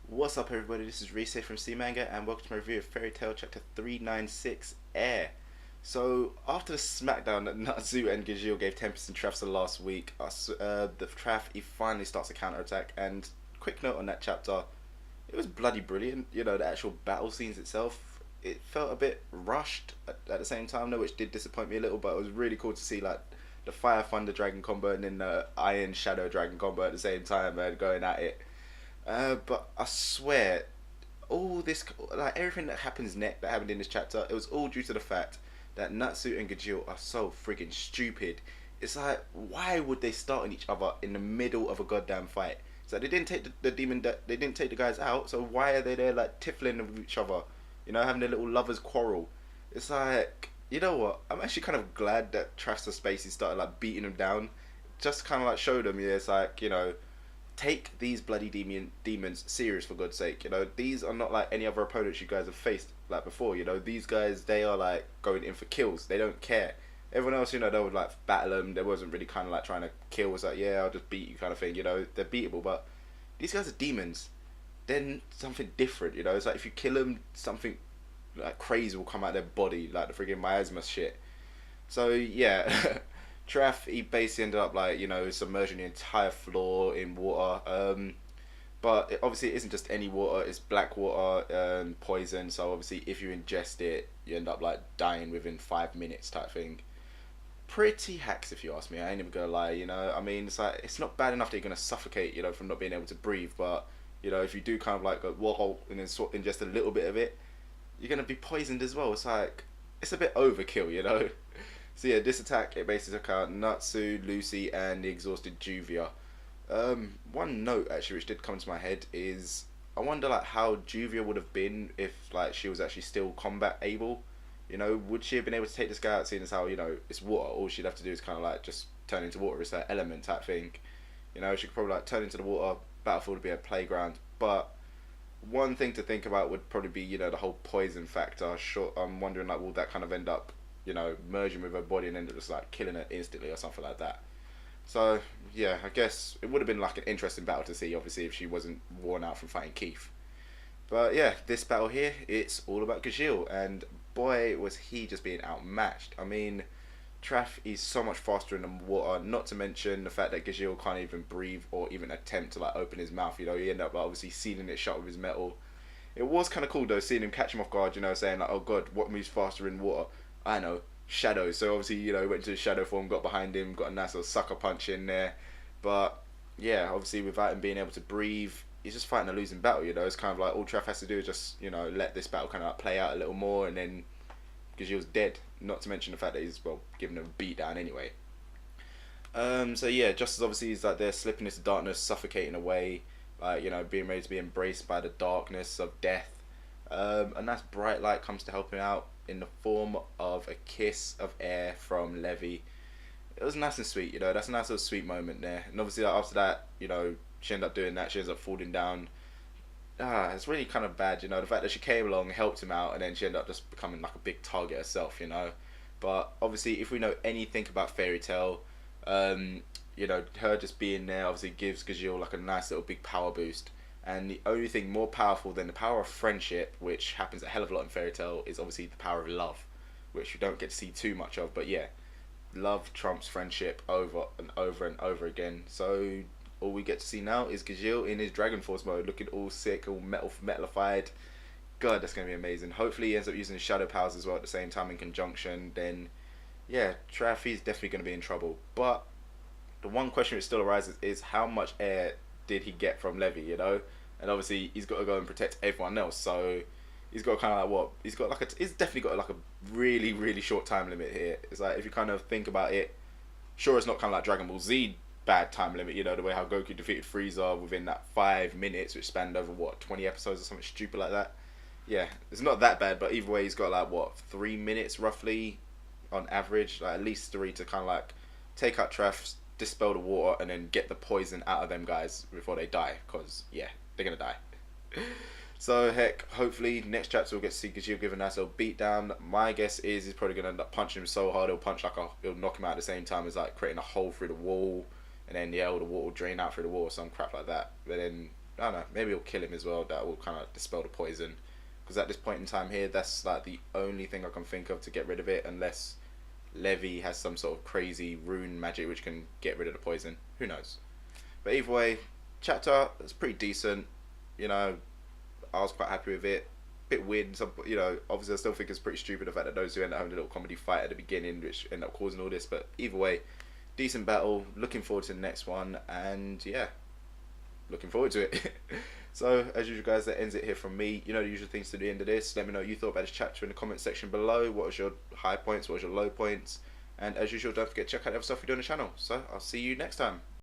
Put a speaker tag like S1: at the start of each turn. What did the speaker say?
S1: What's up, everybody? This is Reese from C Manga, and welcome to my review of Fairy Tail Chapter 396 Air. So, after the smackdown that Natsu and Gajeel gave Tempest and Trafs last week, the Traf he finally starts a counterattack. And quick note on that chapter, it was bloody brilliant. You know, the actual battle scenes itself, it felt a bit rushed at the same time, though, which did disappoint me a little. But it was really cool to see like the Fire Thunder Dragon combo and then the Iron Shadow Dragon combo at the same time, and going at it. But I swear, all this, like everything that happens next, that happened in this chapter, it was all due to the fact that Natsu and Gajeel are so friggin' stupid. It's like, why would they start on each other in the middle of a goddamn fight? It's like they didn't take the demon, they didn't take the guys out, so why are they there like tiffling with each other? You know, having a little lovers quarrel. It's like, you know what? I'm actually kind of glad that Trasta Spacey started like beating them down. Just kind of like show them, yeah, it's like, you know, take these bloody demons serious, for God's sake. You know, these are not like any other opponents you guys have faced like before. You know, these guys, they are like going in for kills. They don't care. Everyone else, you know, they would like battle them. They wasn't really kind of like trying to kill. It's like, yeah, I'll just beat you kind of thing. You know, they're beatable. But these guys are demons. Then something different. You know, it's like if you kill them, something like crazy will come out of their body, like the friggin' miasma shit. So yeah, Traff he basically ended up like, you know, submerging the entire floor in water. But obviously it isn't just any water; it's black water and poison. So obviously if you ingest it, you end up like dying within 5 minutes type thing. Pretty hacks if you ask me. I ain't even gonna lie. You know, I mean, it's like it's not bad enough that you're gonna suffocate, you know, from not being able to breathe. But you know, if you do kind of like go whoa and then ingest a little bit of it, you're gonna be poisoned as well. It's like it's a bit overkill, you know. So yeah, this attack it basically took out Natsu, Lucy, and the exhausted Juvia. One note actually which did come to my head is I wonder like how Juvia would have been if like she was actually still combat able. You know, would she have been able to take this guy out, seeing as how, you know, it's water? All she'd have to do is kind of like just turn into water. It's that element type thing. You know, she could probably like turn into the water. Battlefield would be a playground, but one thing to think about would probably be, you know, the whole poison factor. Sure, I'm wondering like will that kind of end up, you know, merging with her body and end up just like killing her instantly or something like that. So yeah, I guess it would have been like an interesting battle to see, obviously, if she wasn't worn out from fighting Keith. But yeah, this battle here, it's all about Gajeel, and boy was he just being outmatched. I mean, Traff is so much faster in the water. Not to mention the fact that Gajeel can't even breathe or even attempt to like open his mouth. You know, he ended up like, obviously sealing it shut with his metal. It was kind of cool though, seeing him catch him off guard. You know, saying like, "Oh God, what moves faster in water?" I know, shadow. So obviously, you know, he went to the shadow form, got behind him, got a nice little sucker punch in there. But yeah, obviously without him being able to breathe, he's just fighting a losing battle. You know, it's kind of like all Traff has to do is just, you know, let this battle kind of like play out a little more, and then Gajeel's dead. Not to mention the fact that he's, well, giving him a beat down anyway. So yeah, just as obviously he's like there slipping into darkness, suffocating away, like, you know, being ready to be embraced by the darkness of death. A nice bright light comes to help him out in the form of a kiss of air from Levy. It was nice and sweet, you know. That's a nice little sweet moment there. And obviously, like, after that, you know, she ended up doing that. She ends up falling down. It's really kind of bad, you know. The fact that she came along, helped him out, and then she ended up just becoming like a big target herself, you know. But obviously, if we know anything about Fairy Tail, um, you know, her just being there obviously gives Gajeel like a nice little big power boost. And the only thing more powerful than the power of friendship, which happens a hell of a lot in Fairy Tail, is obviously the power of love, which we don't get to see too much of. But yeah, love trumps friendship over and over and over again. So all we get to see now is Gajeel in his Dragon Force mode, looking all sick, all metalified. God, that's gonna be amazing. Hopefully, he ends up using his shadow powers as well at the same time in conjunction. Then, yeah, Traffy's definitely gonna be in trouble. But the one question which still arises is how much air did he get from Levy? You know, and obviously he's got to go and protect everyone else. So he's got kind of like what he's got like he's definitely got like a really short time limit here. It's like if you kind of think about it, sure, it's not kind of like Dragon Ball Z bad time limit, you know, the way how Goku defeated Frieza within that 5 minutes, which spanned over what 20 episodes or something stupid like that. Yeah, it's not that bad, but either way, he's got like what 3 minutes roughly on average, like at least three to kind of like take out Traff, dispel the water, and then get the poison out of them guys before they die, because yeah, they're gonna die. So heck, hopefully next chapter we'll get to see Gajeel give a nice little beat down. My guess is he's probably gonna end up punching him so hard he'll knock him out at the same time as like creating a hole through the wall, and then yeah, all the water will drain out through the wall or some crap like that. But then I don't know, maybe it'll kill him as well. That will kind of dispel the poison. Because at this point in time here, that's like the only thing I can think of to get rid of it, unless Levi has some sort of crazy rune magic which can get rid of the poison. Who knows? But either way, chapter was pretty decent. You know, I was quite happy with it. Bit weird, some, you know, obviously I still think it's pretty stupid the fact that those two end up having a little comedy fight at the beginning, which end up causing all this. But either way, decent battle. Looking forward to the next one, and yeah, looking forward to it. So as usual, guys, that ends it here from me. You know the usual things to the end of this. Let me know what you thought about this chapter in the comment section below. What was your high points? What was your low points? And as usual, don't forget to check out the other stuff we do on the channel. So I'll see you next time.